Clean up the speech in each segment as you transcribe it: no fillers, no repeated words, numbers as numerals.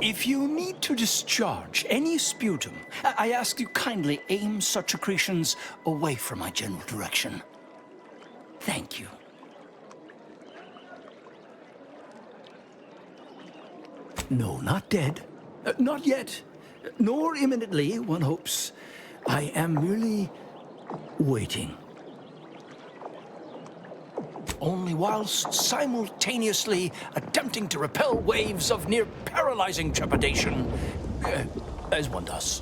If you need to discharge any sputum, I ask you kindly aim such accretions away from my general direction. Thank you. No, not dead. Not yet. Nor imminently, one hopes. I am merely waiting. Only whilst simultaneously attempting to repel waves of near-paralyzing trepidation, as one does.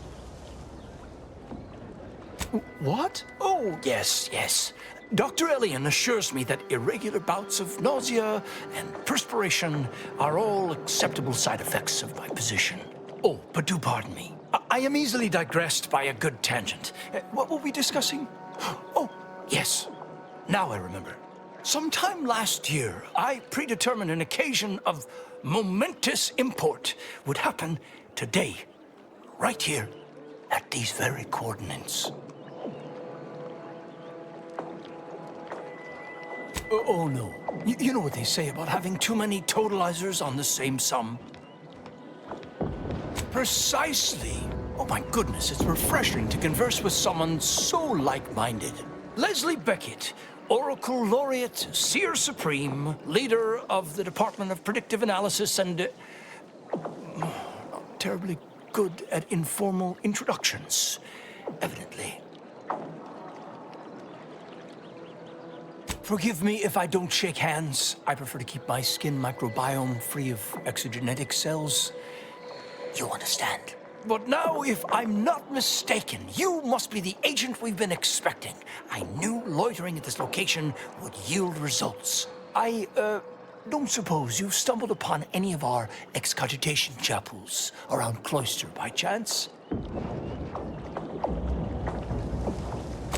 What? Oh, yes. Dr. Elian assures me that irregular bouts of nausea and perspiration are all acceptable side effects of my position. Oh, but do pardon me. I am easily digressed by a good tangent. What were we discussing? Oh, yes. Now I remember. Sometime last year, I predetermined an occasion of momentous import would happen today, right here, at these very coordinates. Oh no. You know what they say about having too many totalizers on the same sum? Precisely. Oh my goodness, it's refreshing to converse with someone so like-minded. Leslie Beckett, Oracle Laureate, Seer Supreme, leader of the Department of Predictive Analysis, and not terribly good at informal introductions, evidently. Forgive me if I don't shake hands. I prefer to keep my skin microbiome free of exogenetic cells. You understand? But now, if I'm not mistaken, you must be the agent we've been expecting. I knew loitering at this location would yield results. I, don't suppose you've stumbled upon any of our excogitation chapels around Cloister by chance?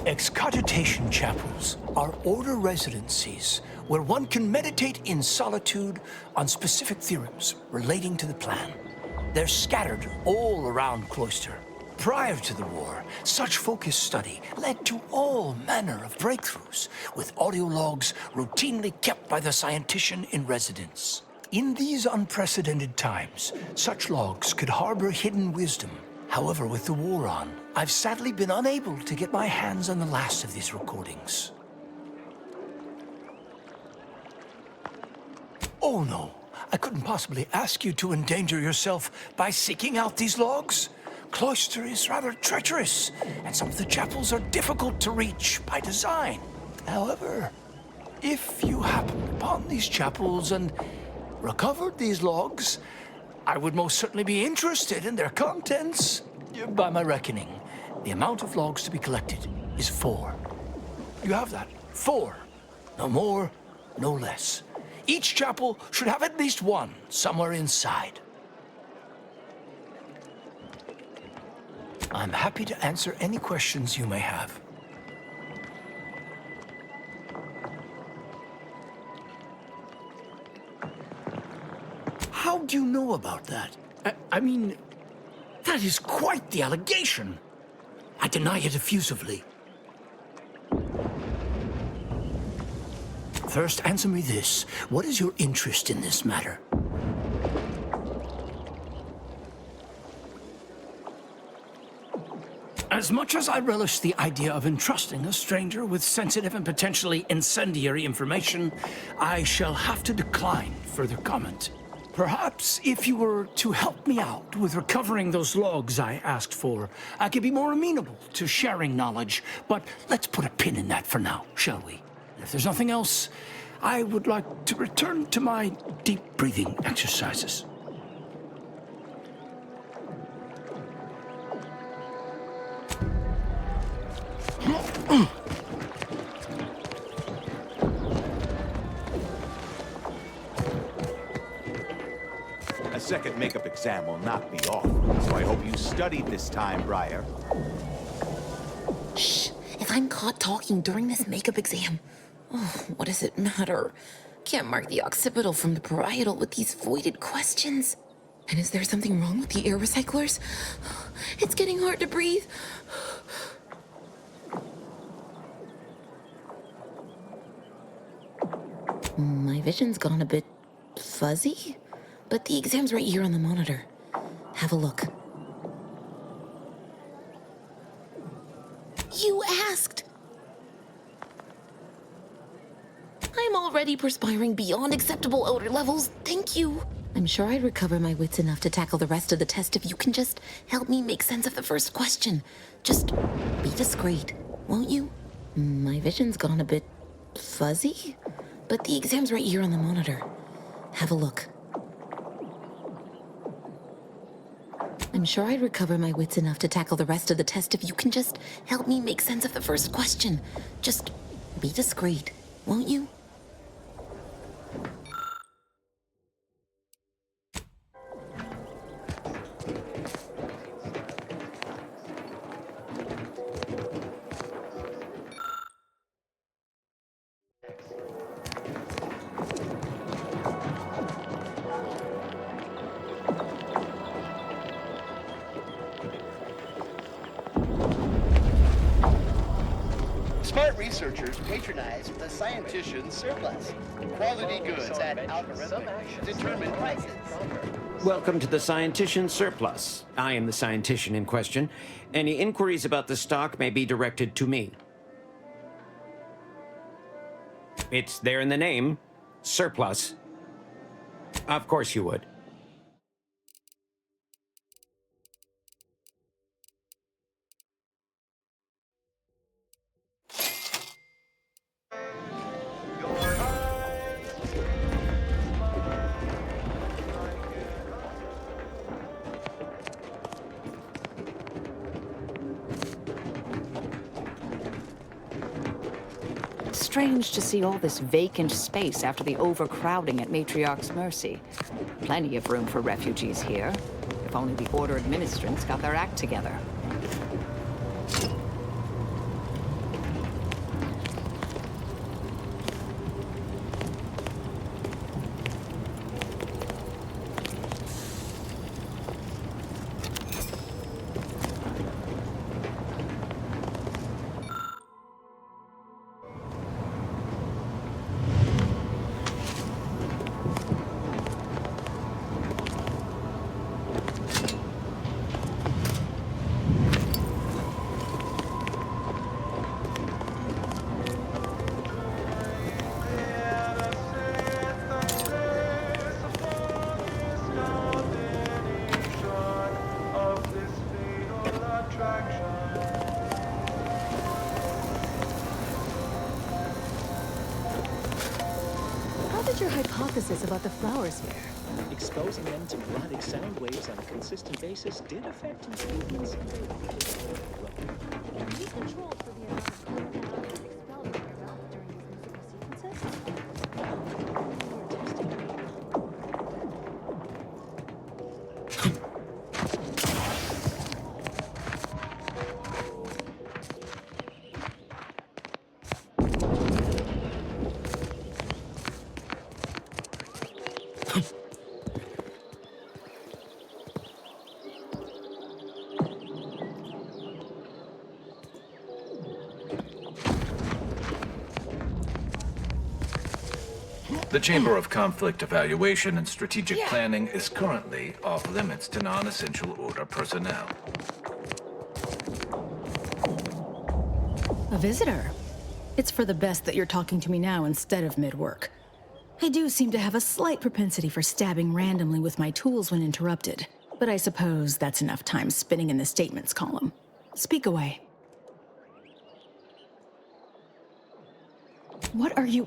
Excogitation chapels are order residencies where one can meditate in solitude on specific theorems relating to the plan. They're scattered all around Cloister. Prior to the war, such focused study led to all manner of breakthroughs, with audio logs routinely kept by the scientician in residence. In these unprecedented times, such logs could harbor hidden wisdom. However, with the war on, I've sadly been unable to get my hands on the last of these recordings. Oh no. I couldn't possibly ask you to endanger yourself by seeking out these logs. Cloister is rather treacherous, and some of the chapels are difficult to reach by design. However, if you happened upon these chapels and recovered these logs, I would most certainly be interested in their contents. By my reckoning, the amount of logs to be collected is 4. You have that. 4. No more, no less. Each chapel should have at least one somewhere inside. I'm happy to answer any questions you may have. How do you know about that? I mean, that is quite the allegation. I deny it effusively. First, answer me this. What is your interest in this matter? As much as I relish the idea of entrusting a stranger with sensitive and potentially incendiary information, I shall have to decline further comment. Perhaps if you were to help me out with recovering those logs I asked for, I could be more amenable to sharing knowledge, but let's put a pin in that for now, shall we? If there's nothing else, I would like to return to my deep breathing exercises. A second makeup exam will knock me off, so I hope you studied this time, Briar. Shh! If I'm caught talking during this makeup exam, what does it matter? Can't mark the occipital from the parietal with these voided questions. And is there something wrong with the air recyclers? It's getting hard to breathe. My vision's gone a bit fuzzy, but the exam's right here on the monitor. Have a look. You asked! I'm already perspiring beyond acceptable odor levels, thank you. I'm sure I'd recover my wits enough to tackle the rest of the test if you can just help me make sense of the first question. Just be discreet, won't you? My vision's gone a bit fuzzy, but the exam's right here on the monitor. Have a look. I'm sure I'd recover my wits enough to tackle the rest of the test if you can just help me make sense of the first question. Just be discreet, won't you? Smart researchers patronize the scientician surplus. Quality goods at algorithmic determined prices. Welcome to the Scientician Surplus. I am the scientician in question. Any inquiries about the stock may be directed to me. It's there in the name, surplus. Of course you would. Strange to see all this vacant space after the overcrowding at Matriarch's Mercy. Plenty of room for refugees here. If only the Order administrants got their act together. How did your hypothesis about the flowers fare? Exposing them to melodic sound waves on a consistent basis did affect improvements in their We controlled for the amount of carbon dioxide expelled from your mouth during these musical sequences? The Chamber of Conflict Evaluation and Strategic Planning is currently off limits to non-essential Order personnel. A visitor? It's for the best that you're talking to me now instead of mid-work. I do seem to have a slight propensity for stabbing randomly with my tools when interrupted, but I suppose that's enough time spinning in the statements column. Speak away. What are you...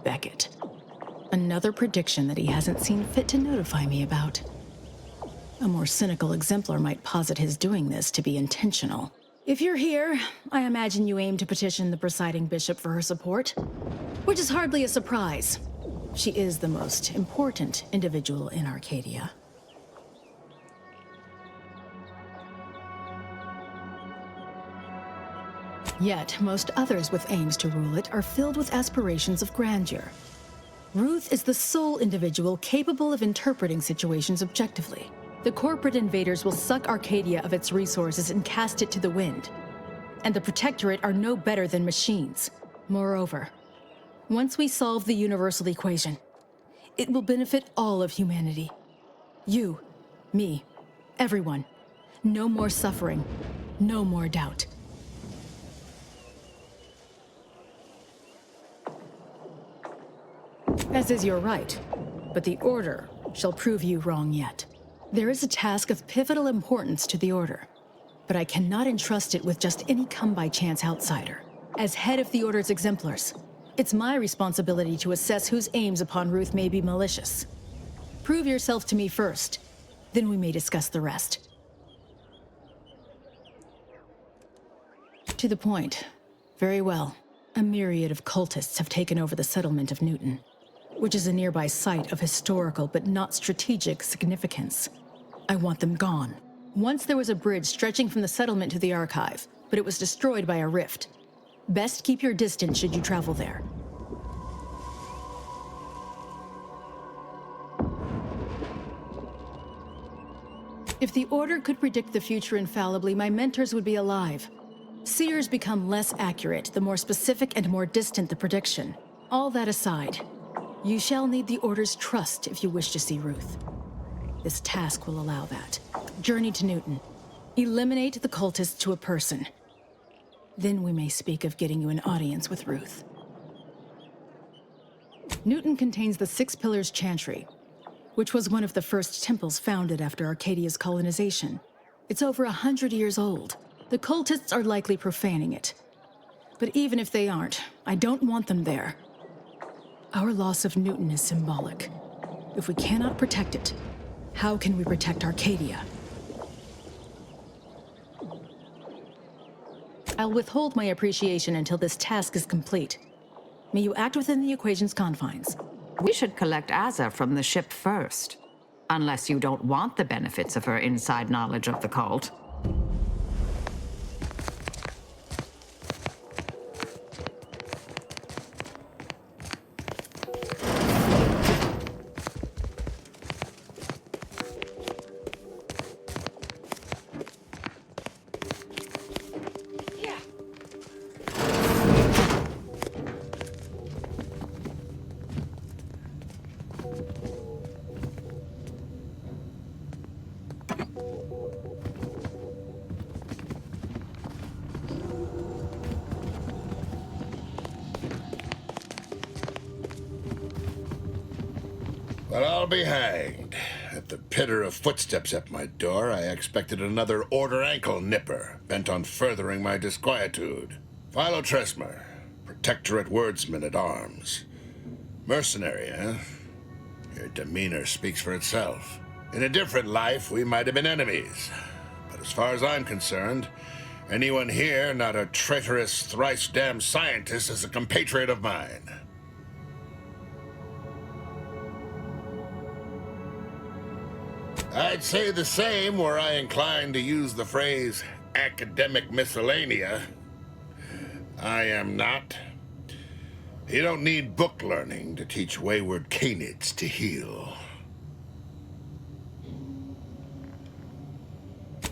Beckett. Another prediction that he hasn't seen fit to notify me about. A more cynical exemplar might posit his doing this to be intentional. If you're here, I imagine you aim to petition the presiding bishop for her support, which is hardly a surprise. She is the most important individual in Arcadia. Yet, most others with aims to rule it are filled with aspirations of grandeur. Ruth is the sole individual capable of interpreting situations objectively. The corporate invaders will suck Arcadia of its resources and cast it to the wind. And the Protectorate are no better than machines. Moreover, Once we solve the universal equation, it will benefit all of humanity. You, me, everyone. No more suffering, no more doubt. As is your right, but the Order shall prove you wrong yet. There is a task of pivotal importance to the Order, but I cannot entrust it with just any come-by-chance outsider. As head of the Order's exemplars, it's my responsibility to assess whose aims upon Ruth may be malicious. Prove yourself to me first, then we may discuss the rest. To the point. Very well. A myriad of cultists have taken over the settlement of Newton, which is a nearby site of historical but not strategic significance. I want them gone. Once there was a bridge stretching from the settlement to the archive, but it was destroyed by a rift. Best keep your distance should you travel there. If the Order could predict the future infallibly, my mentors would be alive. Seers become less accurate the more specific and more distant the prediction. All that aside, you shall need the Order's trust if you wish to see Ruth. This task will allow that. Journey to Newton. Eliminate the cultists to a person. Then we may speak of getting you an audience with Ruth. Newton contains the Six Pillars Chantry, which was one of the first temples founded after Arcadia's colonization. It's over 100 years old. The cultists are likely profaning it. But even if they aren't, I don't want them there. Our loss of Newton is symbolic. If we cannot protect it, how can we protect Arcadia? I'll withhold my appreciation until this task is complete. May you act within the equation's confines. We should collect Azza from the ship first. Unless you don't want the benefits of her inside knowledge of the cult. Well, I'll be hanged. At the pitter of footsteps at my door, I expected another Order ankle nipper, bent on furthering my disquietude. Philo Tresmer, Protectorate Wordsman at Arms. Mercenary, eh? Your demeanor speaks for itself. In a different life, we might have been enemies. But as far as I'm concerned, anyone here not a traitorous, thrice-damned scientist is a compatriot of mine. I'd say the same were I inclined to use the phrase academic miscellanea. I am not. You don't need book learning to teach wayward canids to heal.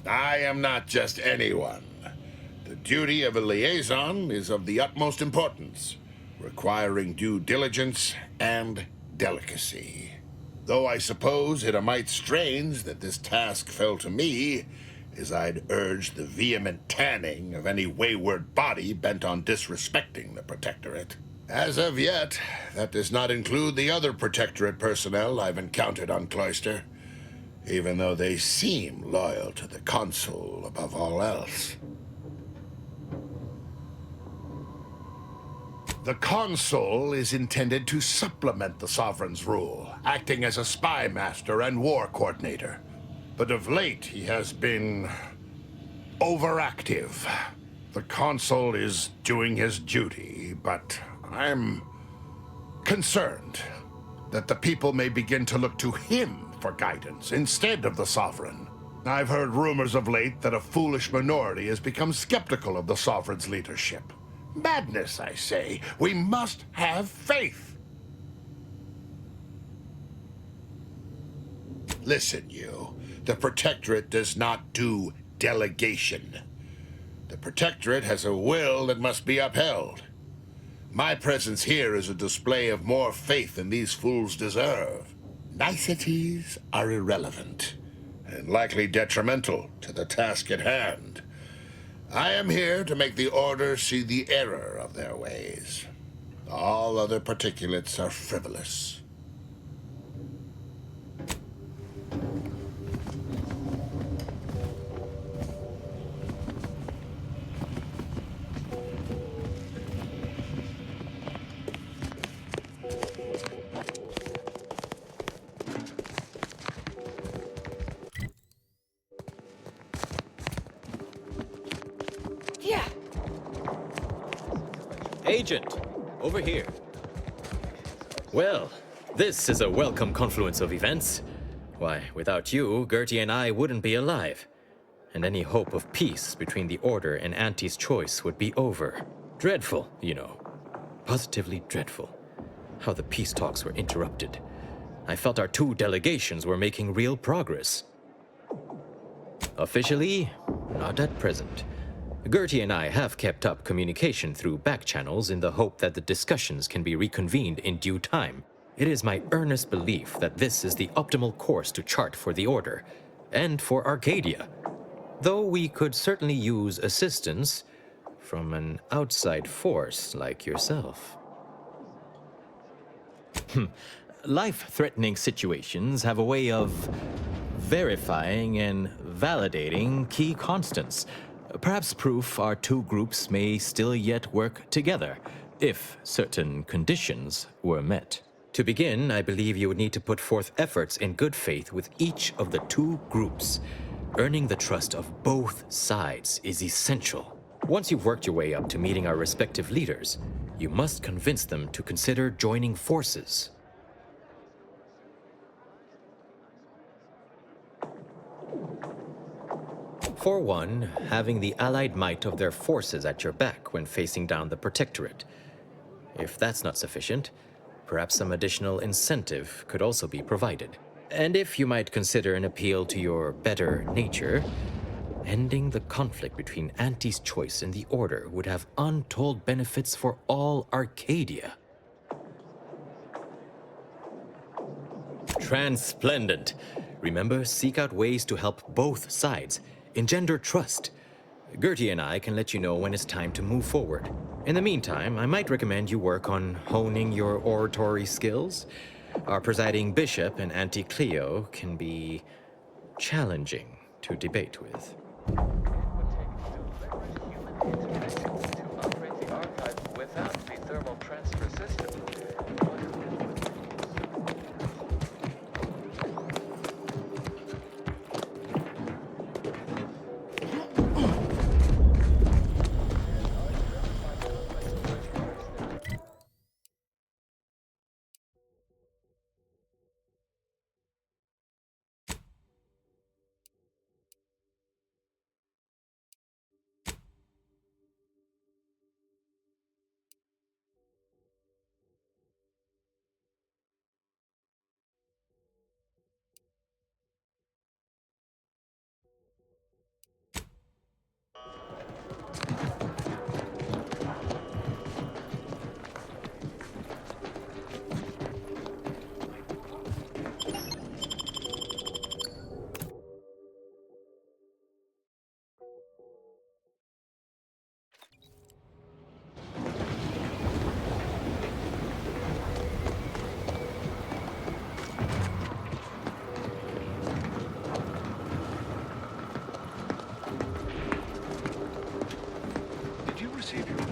I am not just anyone. The duty of a liaison is of the utmost importance, requiring due diligence and delicacy. Though I suppose it a mite strange that this task fell to me, as I'd urge the vehement tanning of any wayward body bent on disrespecting the Protectorate. As of yet, that does not include the other Protectorate personnel I've encountered on Cloister, even though they seem loyal to the Consul above all else. The Consul is intended to supplement the Sovereign's rule, acting as a spy master and war coordinator. But of late, he has been overactive. The Consul is doing his duty, but I'm concerned that the people may begin to look to him for guidance instead of the Sovereign. I've heard rumors of late that a foolish minority has become skeptical of the Sovereign's leadership. Madness, I say. We must have faith. Listen, you. The Protectorate does not do delegation. The Protectorate has a will that must be upheld. My presence here is a display of more faith than these fools deserve. Niceties are irrelevant, and likely detrimental to the task at hand. I am here to make the Order see the error of their ways. All other particulates are frivolous. Yeah. Agent, over here. Well, this is a welcome confluence of events. Why, without you, Gertie and I wouldn't be alive. And any hope of peace between the Order and Auntie's choice would be over. Dreadful, you know. Positively dreadful. How the peace talks were interrupted. I felt our two delegations were making real progress. Officially, not at present. Gertie and I have kept up communication through back channels in the hope that the discussions can be reconvened in due time. It is my earnest belief that this is the optimal course to chart for the Order, and for Arcadia. Though we could certainly use assistance from an outside force like yourself. Life-threatening situations have a way of verifying and validating key constants. Perhaps proof our two groups may still yet work together, if certain conditions were met. To begin, I believe you would need to put forth efforts in good faith with each of the two groups. Earning the trust of both sides is essential. Once you've worked your way up to meeting our respective leaders, you must convince them to consider joining forces. For one, having the allied might of their forces at your back when facing down the Protectorate. If that's not sufficient, perhaps some additional incentive could also be provided. And if you might consider an appeal to your better nature, ending the conflict between Auntie's choice and the Order would have untold benefits for all Arcadia. Transplendent. Remember, seek out ways to help both sides. Engender trust. Gertie and I can let you know when it's time to move forward. In the meantime, I might recommend you work on honing your oratory skills. Our presiding bishop and Auntie Cleo can be challenging to debate with.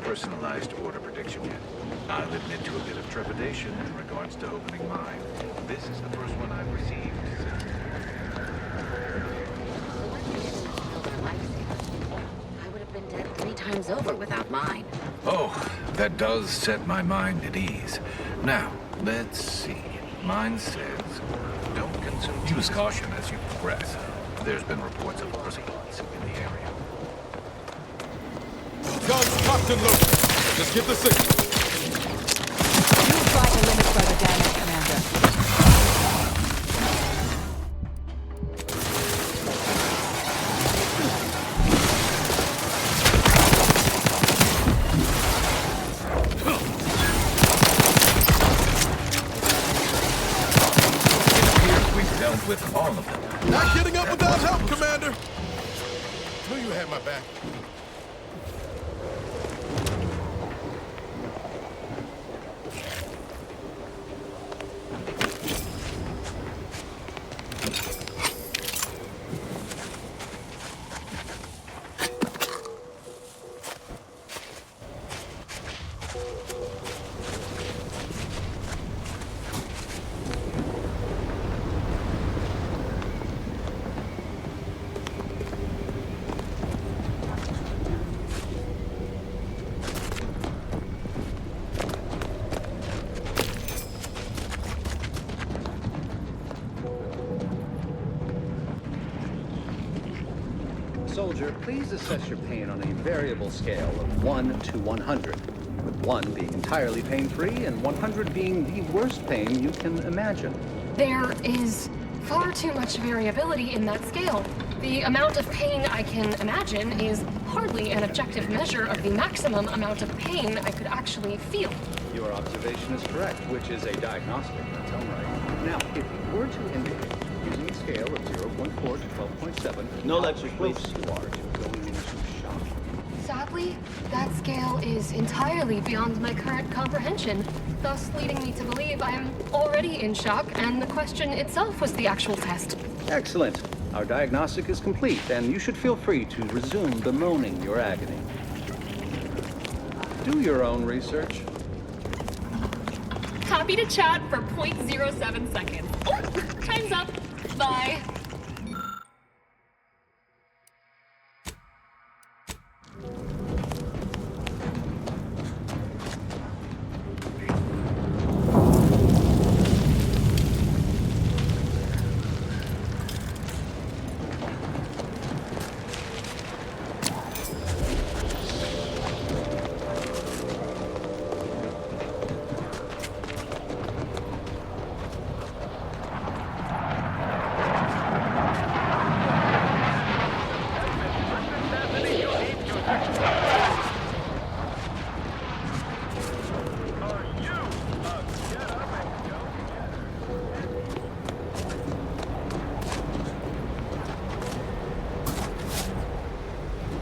Personalized order prediction yet. I'll admit to a bit of trepidation in regards to opening mine. This is the first one I've received. I would have been dead 3 times over without mine. Oh, that does set my mind at ease. Now, let's see. Mine says, don't consume. Use caution as you progress. There's been reports of Orzeals in the area. Guns cocked and loaded. Just give the signal. You try to limit further damage, Commander. with all of them. Not getting up without help, Commander. Knew you had my back. Soldier, please assess your pain on a variable scale of 1 to 100, with 1 being entirely pain-free and 100 being the worst pain you can imagine. There is far too much variability in that scale. The amount of pain I can imagine is hardly an objective measure of the maximum amount of pain I could actually feel. Your observation is correct, which is a diagnostic in its own right. Now, if you were to indicate, using a scale of 0.4 to 12.7, No how lecture, please. close you are to going into shock. Sadly, that scale is entirely beyond my current comprehension, thus leading me to believe I am already in shock, and the question itself was the actual test. Excellent. Our diagnostic is complete, and you should feel free to resume bemoaning your agony. Do your own research. Happy to chat for 0.07 seconds. Oh, time's up. Bye.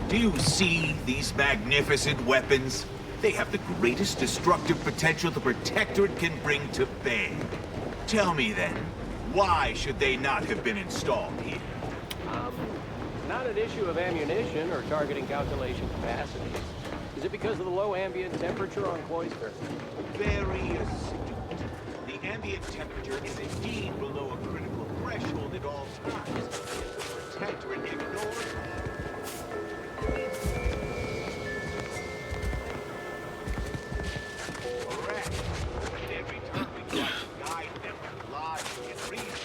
Do you see these magnificent weapons? They have the greatest destructive potential the Protectorate can bring to bear. Tell me then, why should they not have been installed here? Not an issue of ammunition or targeting calculation capacity. Is it because of the low ambient temperature on Cloister? Very astute. The ambient temperature is indeed below a critical threshold at all times. The Protectorate ignores that. Correct. And every time we try to guide them with logic and reason.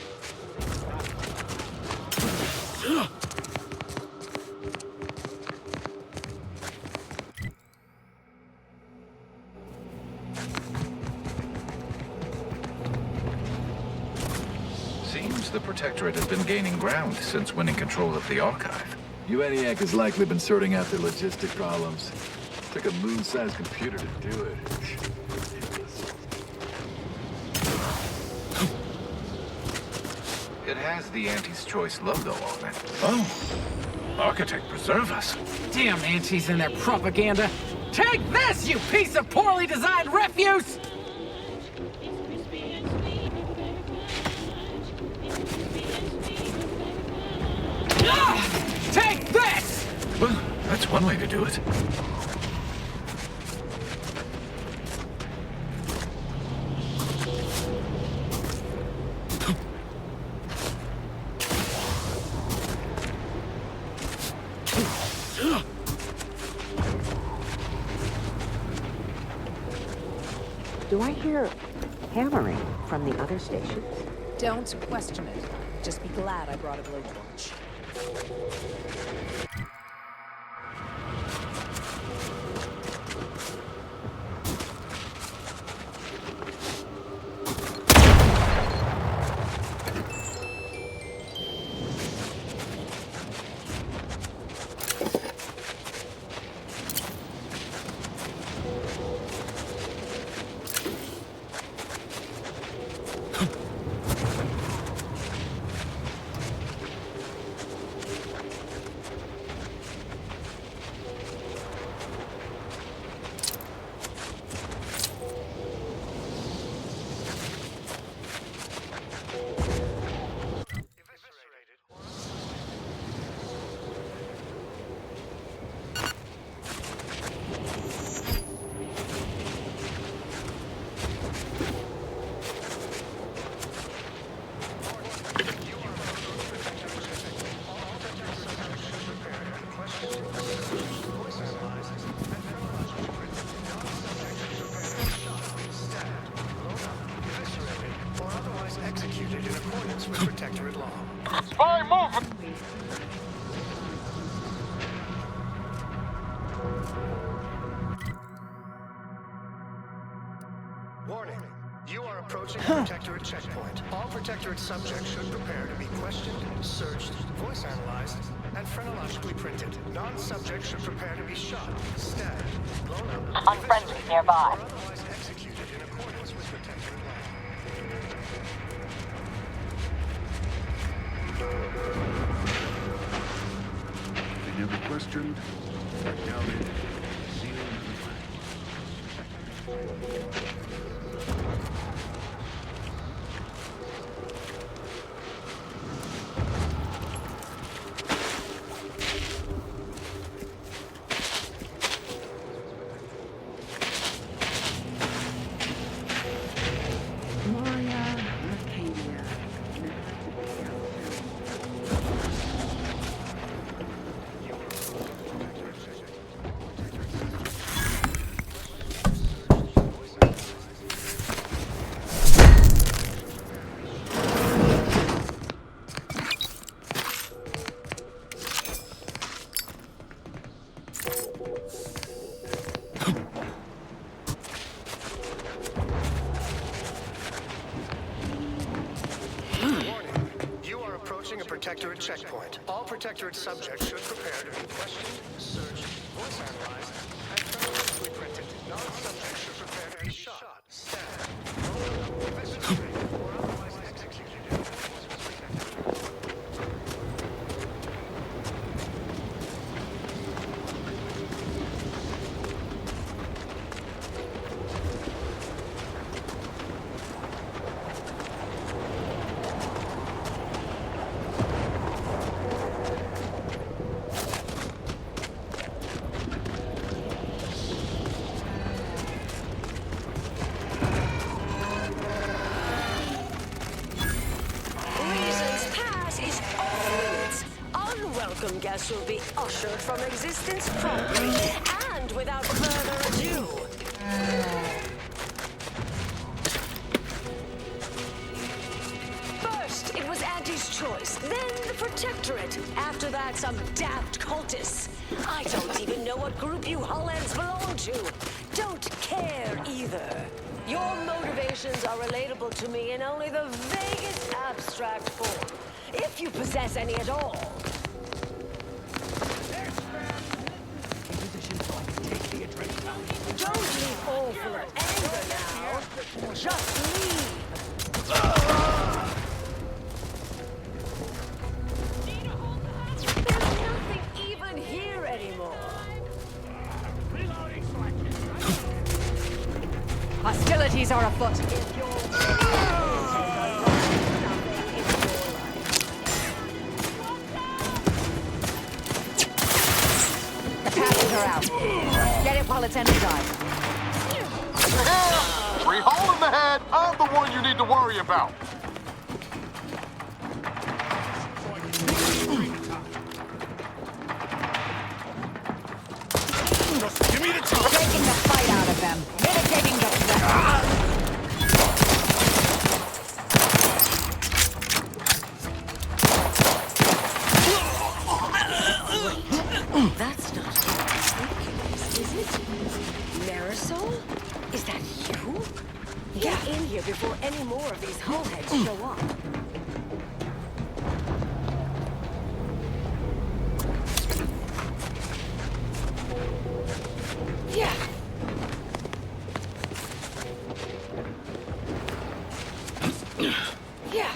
Seems the Protectorate has been gaining ground since winning control of the Archive. UNIAC has likely been sorting out their logistic problems. Took a moon-sized computer to do it. It has the Auntie's Choice logo on it. Oh, Architect preserve us. Damn Antis and their propaganda. Take this, you piece of poorly designed refuse! Take this! Well, that's one way to do it. Do I hear hammering from the other stations? Don't question it. Just be glad I brought a blowtorch. Warning. You are approaching a Protectorate checkpoint. All Protectorate subjects should prepare to be questioned, searched, voice analyzed, and phrenologically printed. Non-subjects should prepare to be shot, stabbed, blown up, unfriendly nearby. or otherwise executed in accordance with Protectorate law. They never questioned, or doubted, sealed and Protectorate checkpoint. All Protectorate subjects should prepare to be questioned, searched, voice analyzed, and phrenologically printed. Non-subjects should prepare to be shot, stabbed, blown up, eviscerated, or otherwise executed in accordance with Protectorate law. Guests will be ushered from existence promptly and without further ado. First, it was Auntie's choice, then the Protectorate. After that, some daft cultists. I don't even know what group you Hullheads belong to. Don't care either. Your motivations are relatable to me in only the vaguest abstract form, if you possess any at all. Don't leave all full of anger now. Just leave. There's nothing even here anymore. Hostilities are afoot. The passengers are out. Get it while it's energized. Three hole in the head. I'm the one you need to worry about. Just give me the time. Taking the fight out of them. Mitigating the threat. That's not ridiculous, is it? Marisol? Is that you? Get in here before any more of these hullheads show up. Yeah. Yeah.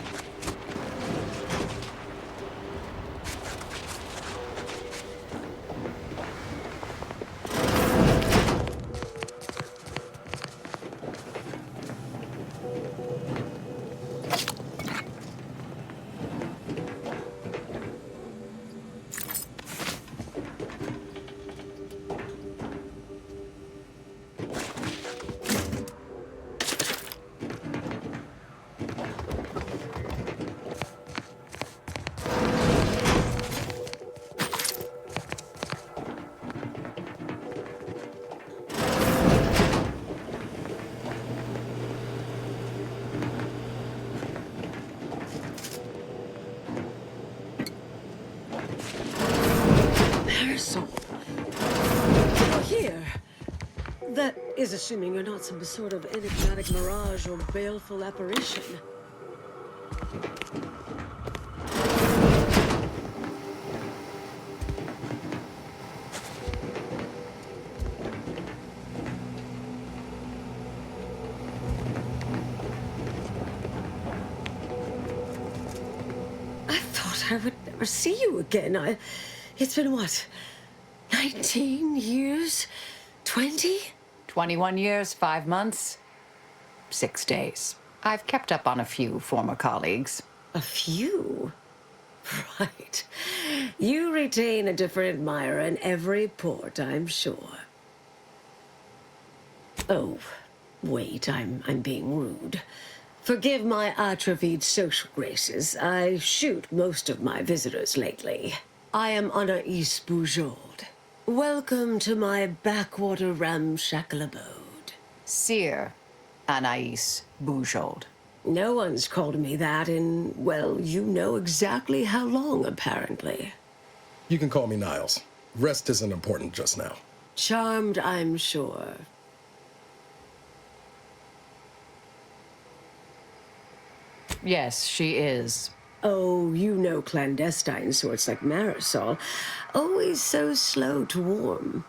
is assuming you're not some sort of enigmatic mirage or baleful apparition. I thought I would never see you again. It's been what? 19 years? 20? 21 years, 5 months, 6 days. I've kept up on a few former colleagues. A few? Right. You retain a different admirer in every port, I'm sure. Oh, wait, I'm being rude. Forgive my atrophied social graces. I shoot most of my visitors lately. I am Anais Boujold. Welcome to my backwater ramshackle abode. Seer Anais Boujold. No one's called me that in, well, you know exactly how long, apparently. You can call me Niles. Rest isn't important just now. Charmed, I'm sure. Yes, she is. Oh, you know clandestine sorts like Marisol. Always so slow to warm.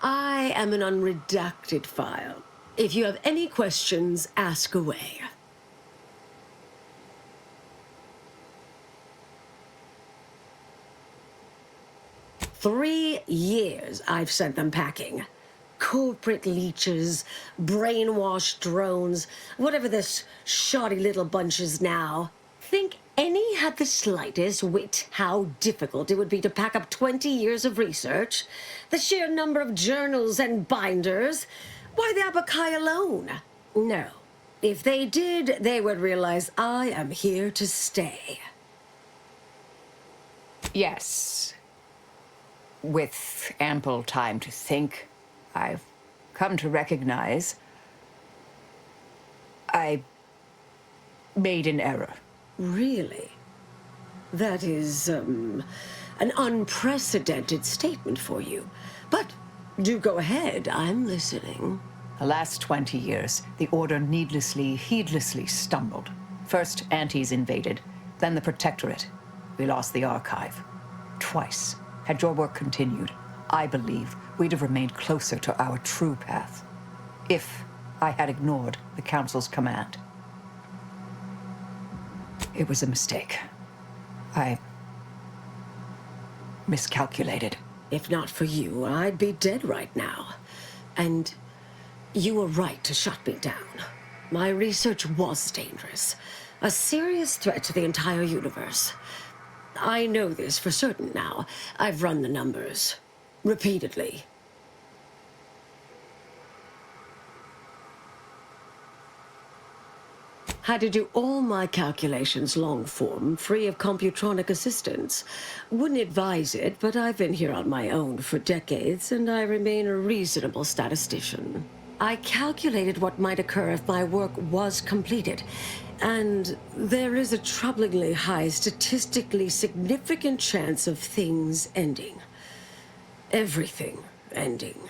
I am an unredacted file. If you have any questions, ask away. $3 I've sent them packing. Corporate leeches, brainwashed drones, whatever this shoddy little bunch is now. Think any had the slightest wit how difficult it would be to pack up 20 years of research? The sheer number of journals and binders? Why, the Abakai alone? No. If they did, they would realize I am here to stay. Yes. With ample time to think, I've come to recognize I made an error. Really? That is, an unprecedented statement for you. But do go ahead, I'm listening. The last 20 years, the Order heedlessly stumbled. First, Antes invaded, then the Protectorate. We lost the Archive. Twice. Had your work continued, I believe we'd have remained closer to our true path. If I had ignored the Council's command. It was a mistake. I miscalculated. If not for you, I'd be dead right now. And you were right to shut me down. My research was dangerous. A serious threat to the entire universe. I know this for certain now. I've run the numbers. Repeatedly. Had to do all my calculations long form, free of computronic assistance. Wouldn't advise it, but I've been here on my own for decades, and I remain a reasonable statistician. I calculated what might occur if my work was completed, and there is a troublingly high, statistically significant chance of things ending. Everything ending.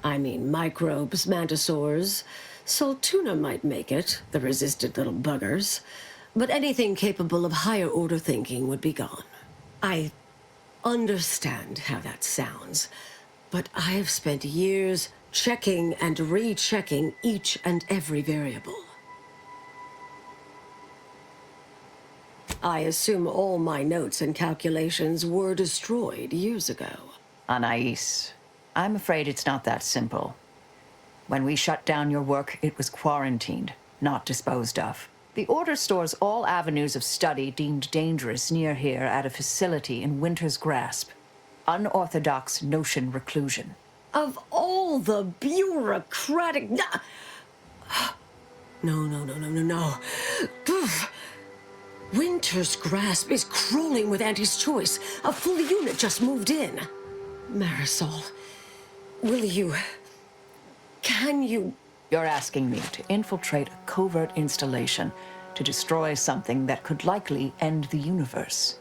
I mean, microbes, mantisaurs. Saltuna might make it, the resistant little buggers. But anything capable of higher order thinking would be gone. I understand how that sounds, but I have spent years checking and rechecking each and every variable. I assume all my notes and calculations were destroyed years ago. Anais, I'm afraid it's not that simple. When we shut down your work, it was quarantined, not disposed of. The Order stores all avenues of study deemed dangerous near here at a facility in Winter's Grasp. Unorthodox notion reclusion. Of all the bureaucratic... No. Winter's Grasp is crawling with Auntie's choice. A full unit just moved in. Marisol, can you... You're asking me to infiltrate a covert installation to destroy something that could likely end the universe.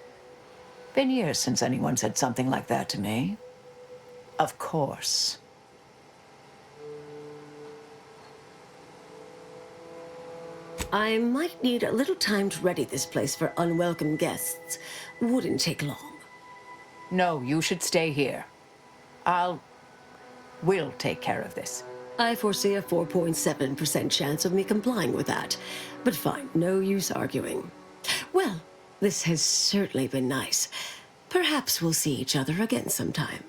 Been years since anyone said something like that to me. Of course. I might need a little time to ready this place for unwelcome guests. Wouldn't take long. No, you should stay here. We'll take care of this. I foresee a 4.7% chance of me complying with that. But fine, no use arguing. Well, this has certainly been nice. Perhaps we'll see each other again sometime.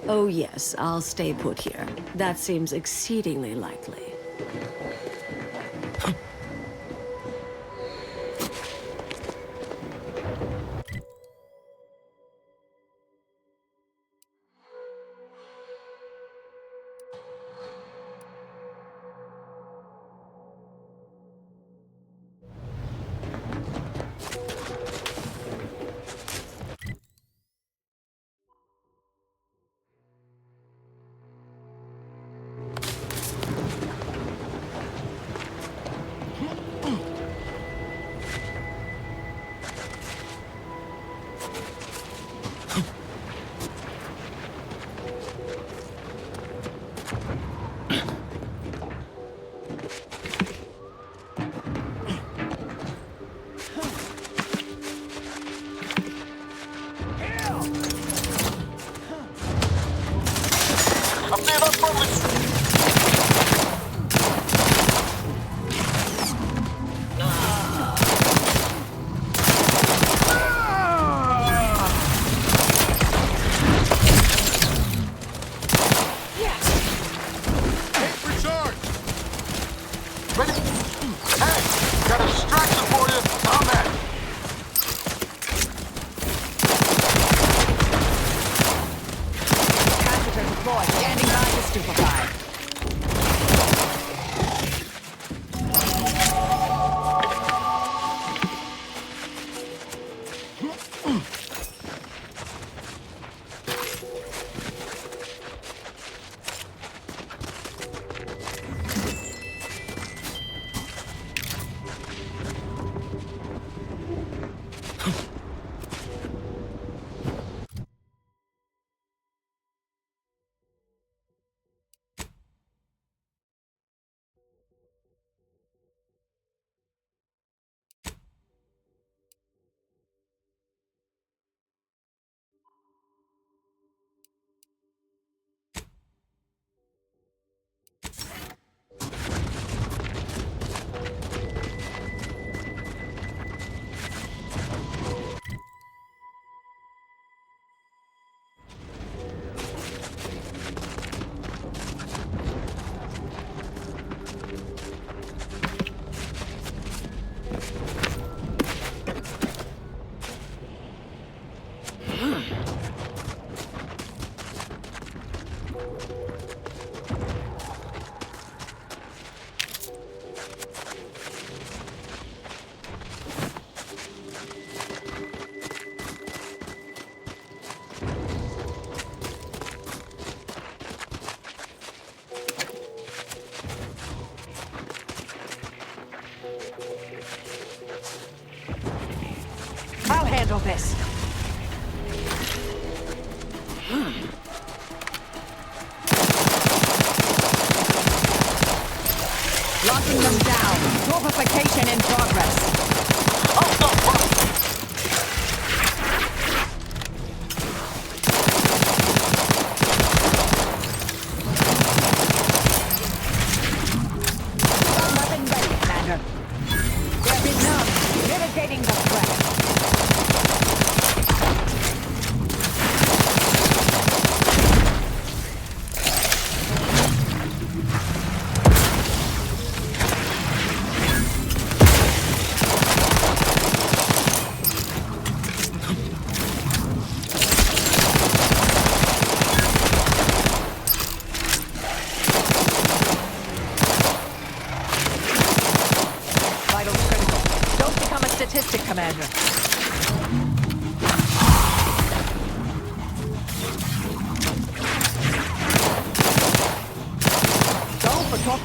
Oh yes, I'll stay put here. That seems exceedingly likely. I'll handle this. Locking them down. Torpification in progress. Weapon ready, Commander. There is none. Mitigating the threat. statistic, Commander. Go for talk.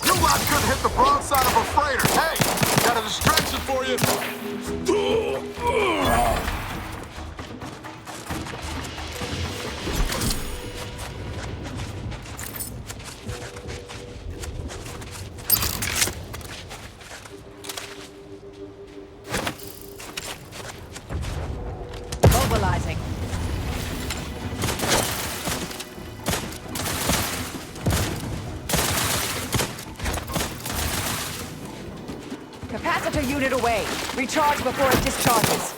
You lot couldn't hit the broadside of a freighter. Hey, got a distraction for you. Mobilizing. Capacitor unit away. Recharge before it discharges.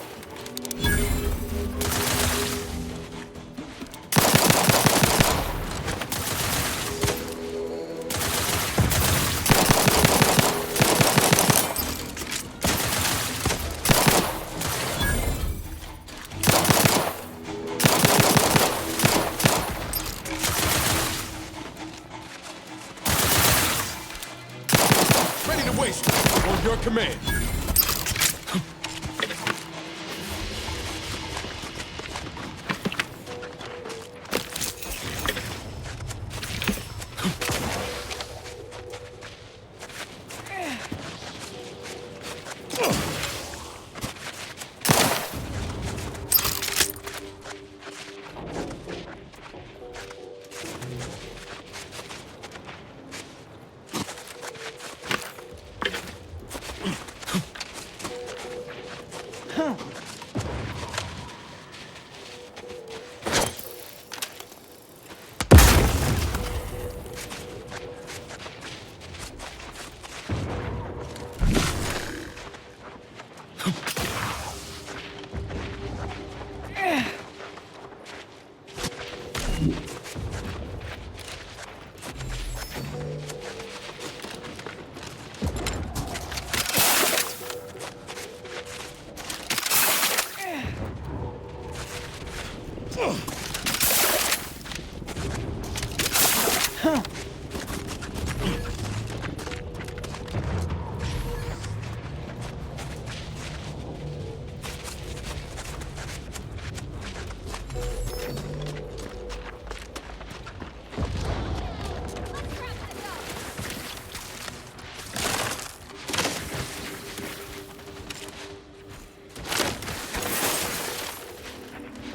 Ready to waste. On your command.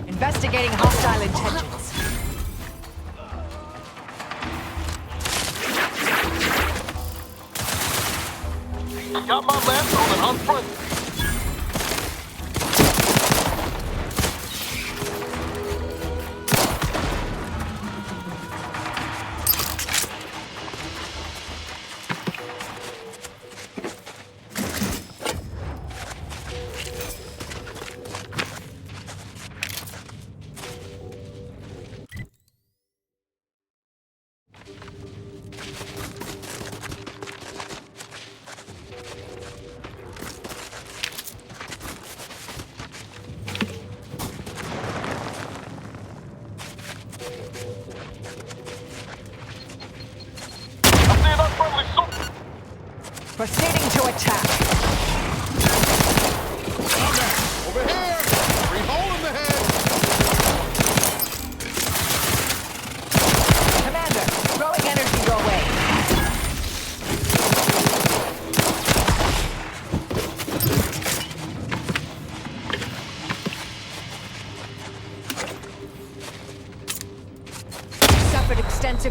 Investigating hostile intentions. Got my lance on and unfriendly. Proceeding to attack. Over here! Free hole in the head! Commander, throwing energy your way.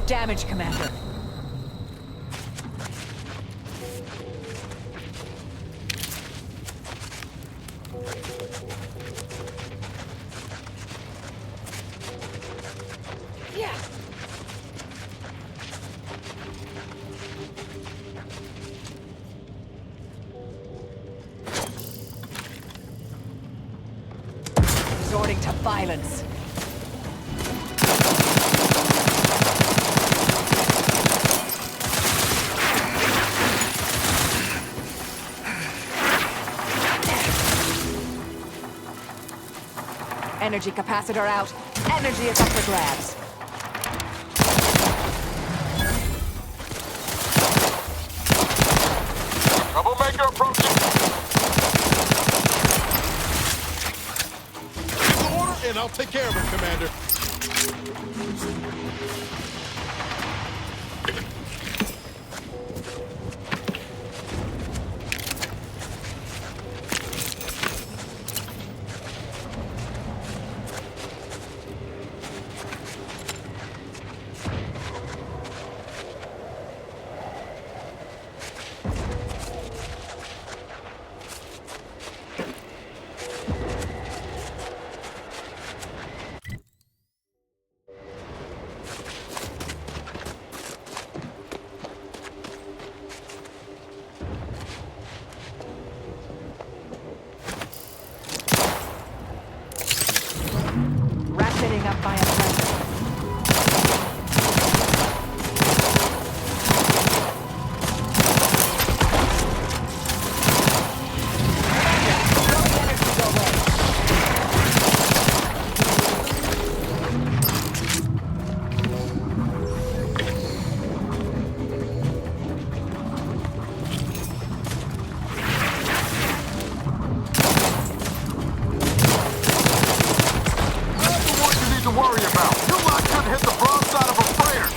damage, Commander. Yeah. Resorting to violence. Energy capacitor out. Energy is up for grabs. Troublemaker approaching. Give the order, and I'll take care of it, Commander. Ratcheting up by a pressure. To worry about. Your lot couldn't hit the broadside of a freighter.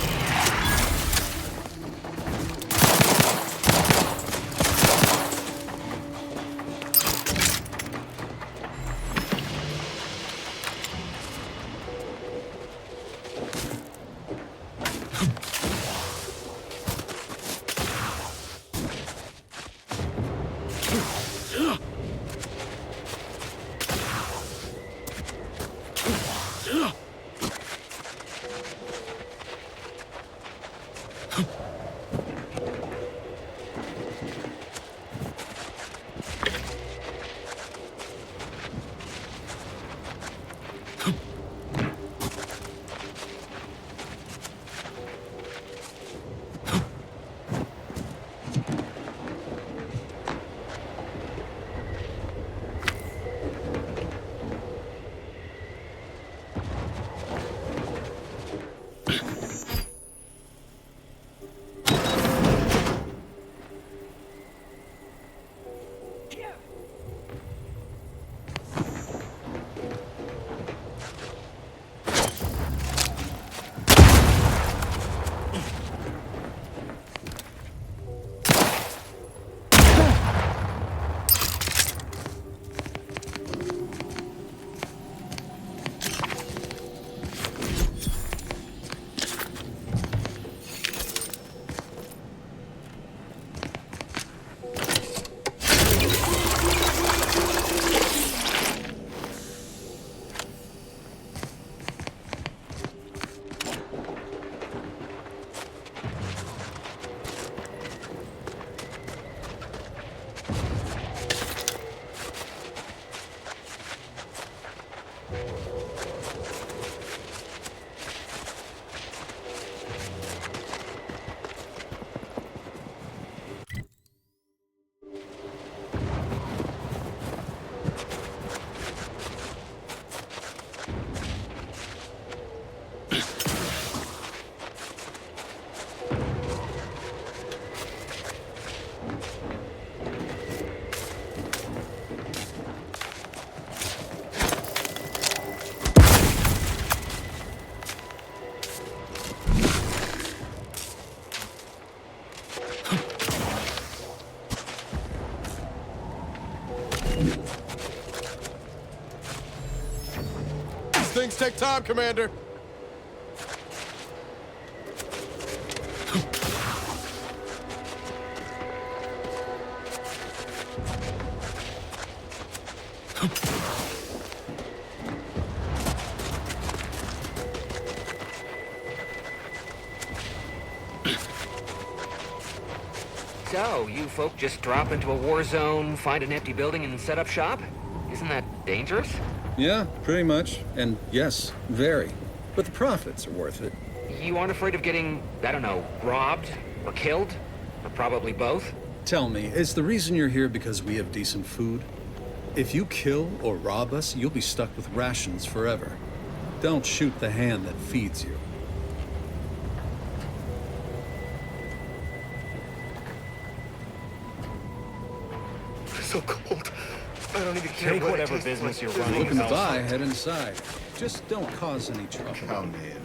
Things take time, Commander. So, you folk just drop into a war zone, find an empty building, and set up shop? Isn't that dangerous? Yeah, pretty much. And yes, very. But the profits are worth it. You aren't afraid of getting, I don't know, robbed? Or killed? Or probably both? Tell me, is the reason you're here because we have decent food? If you kill or rob us, you'll be stuck with rations forever. Don't shoot the hand that feeds you. So cold. I don't even care. Take what whatever it tastes business like. you're running. Looking to buy, head inside. Just don't cause any trouble. Come in.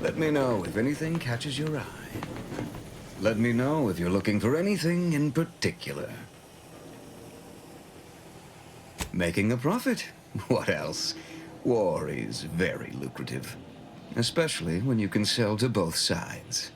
Let me know if anything catches your eye. Let me know if you're looking for anything in particular. Making a profit? What else? War is very lucrative. Especially when you can sell to both sides.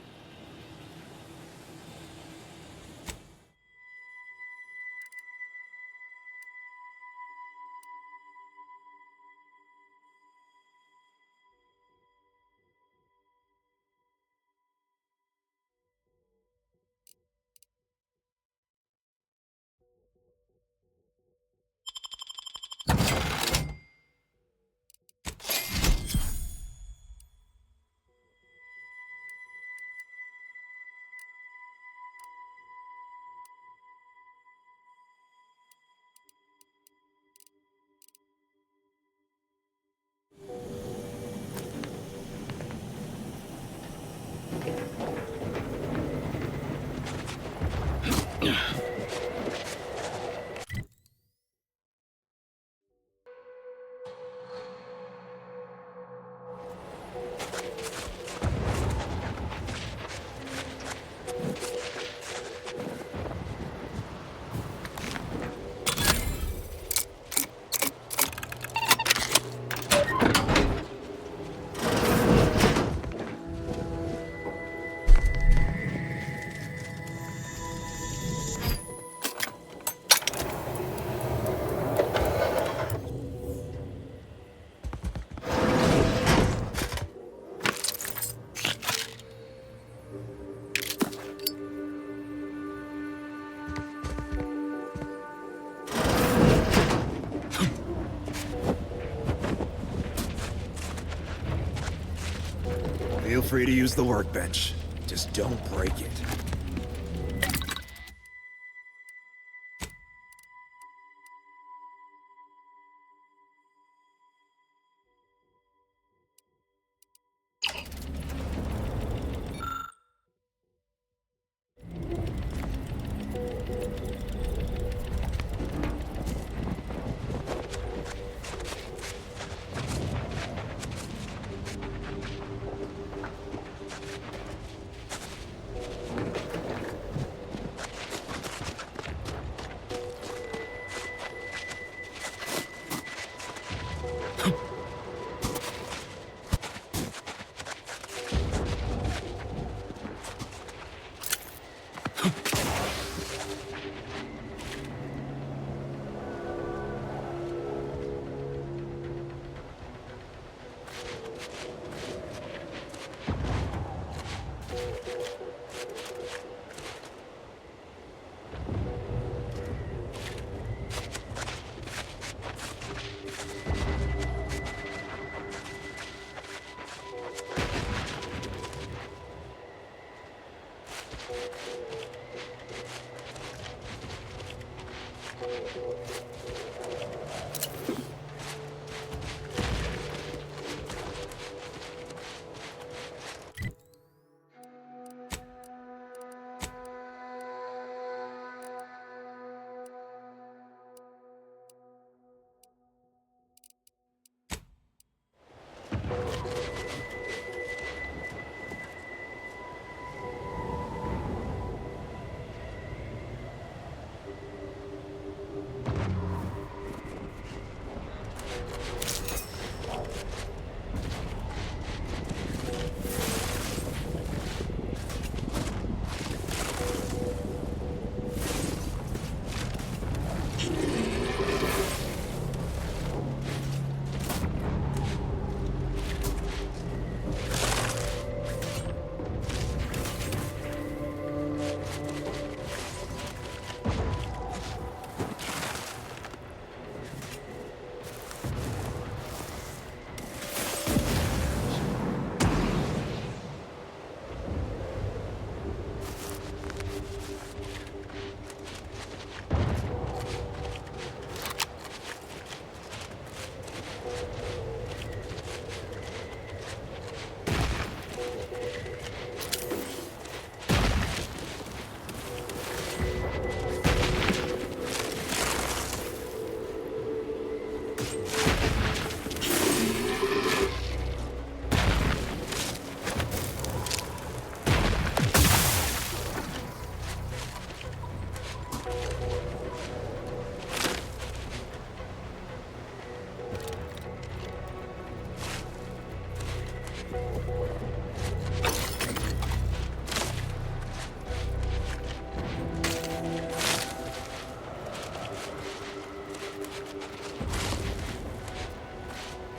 Feel free to use the workbench. Just don't break it.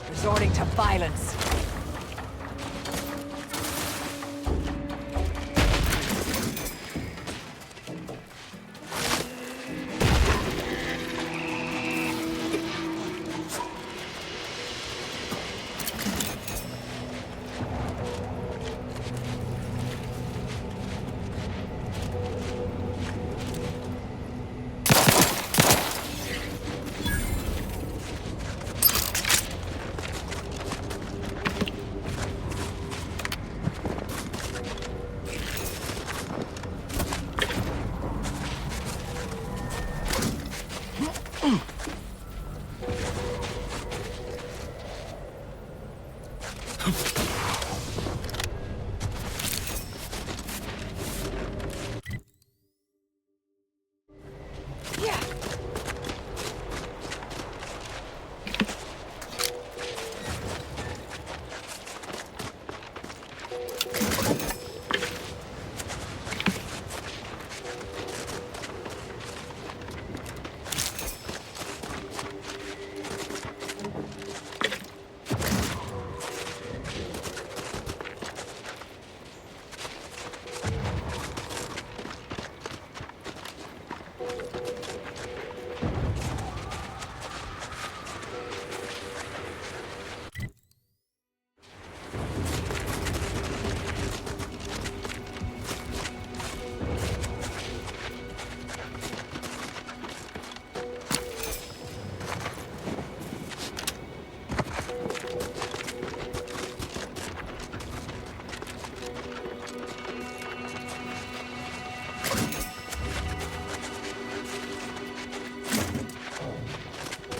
Resorting to violence.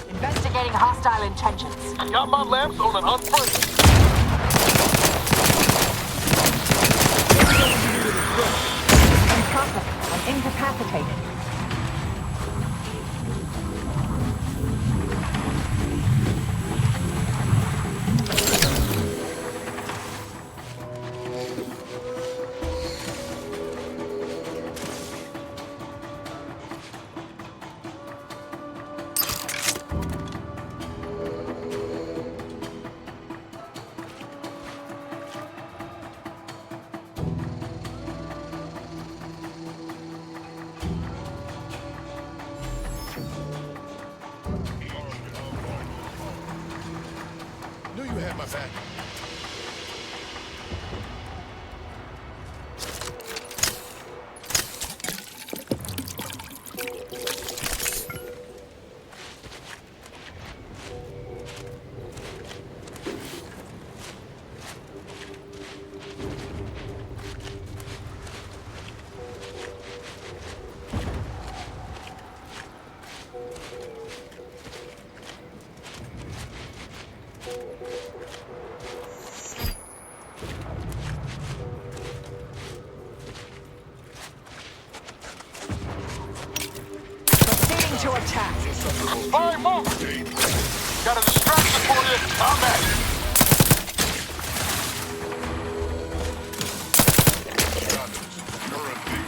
Investigating hostile intentions. Got my lamps on an unfriendly. Incompetent and incapacitated. Knew you had my back. Proceeding to attack. Fire, move! Got a distraction for you. I'm at it.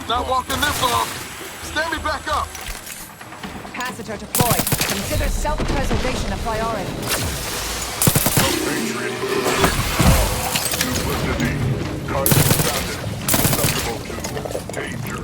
Not walking this off. Stand me back up. Capacitor deployed. Consider self-preservation a priority. Duplicity. Target founded. Susceptible to danger.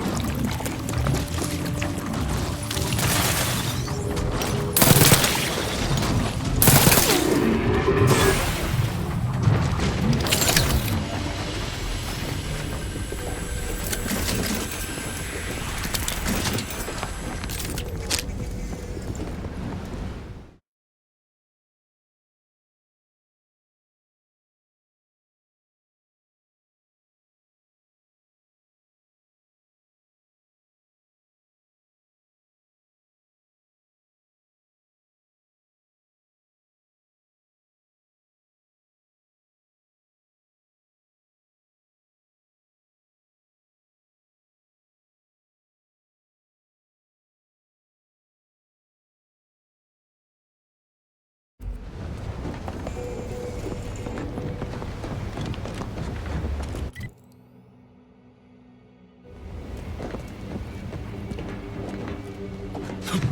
Looks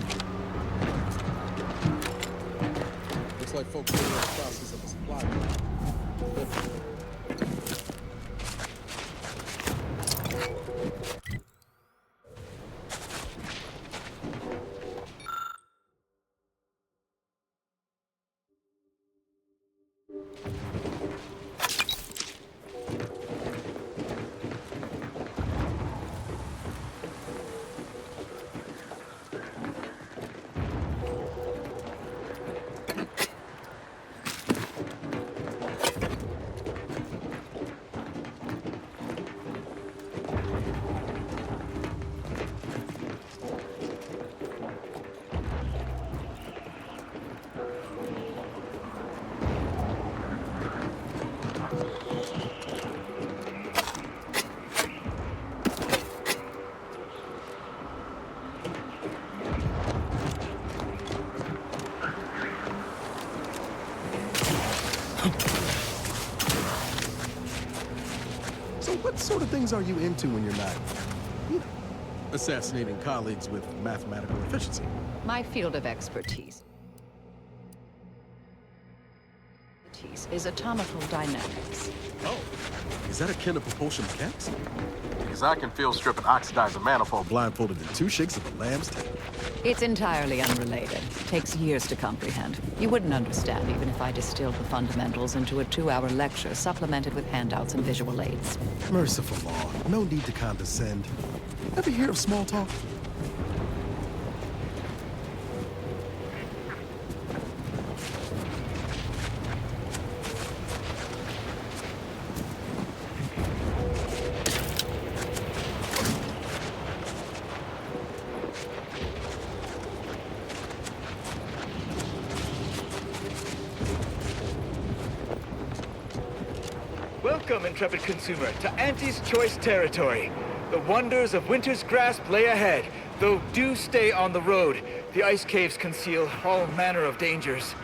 like folks are in the process of a supply run. So what sort of things are you into when you're not, you know, assassinating colleagues with mathematical efficiency? My field of expertise is atomical dynamics. Oh, is that akin to propulsion mechanics? Because I can field strip and oxidize a manifold. Blindfolded in 2 shakes of a lamb's tail. It's entirely unrelated. Takes years to comprehend. You wouldn't understand even if I distilled the fundamentals into a 2-hour lecture supplemented with handouts and visual aids. Merciful law, no need to condescend. Ever hear of small talk? Welcome, intrepid consumer, to Auntie's Choice territory. The wonders of winter's grasp lay ahead, though do stay on the road. The ice caves conceal all manner of dangers.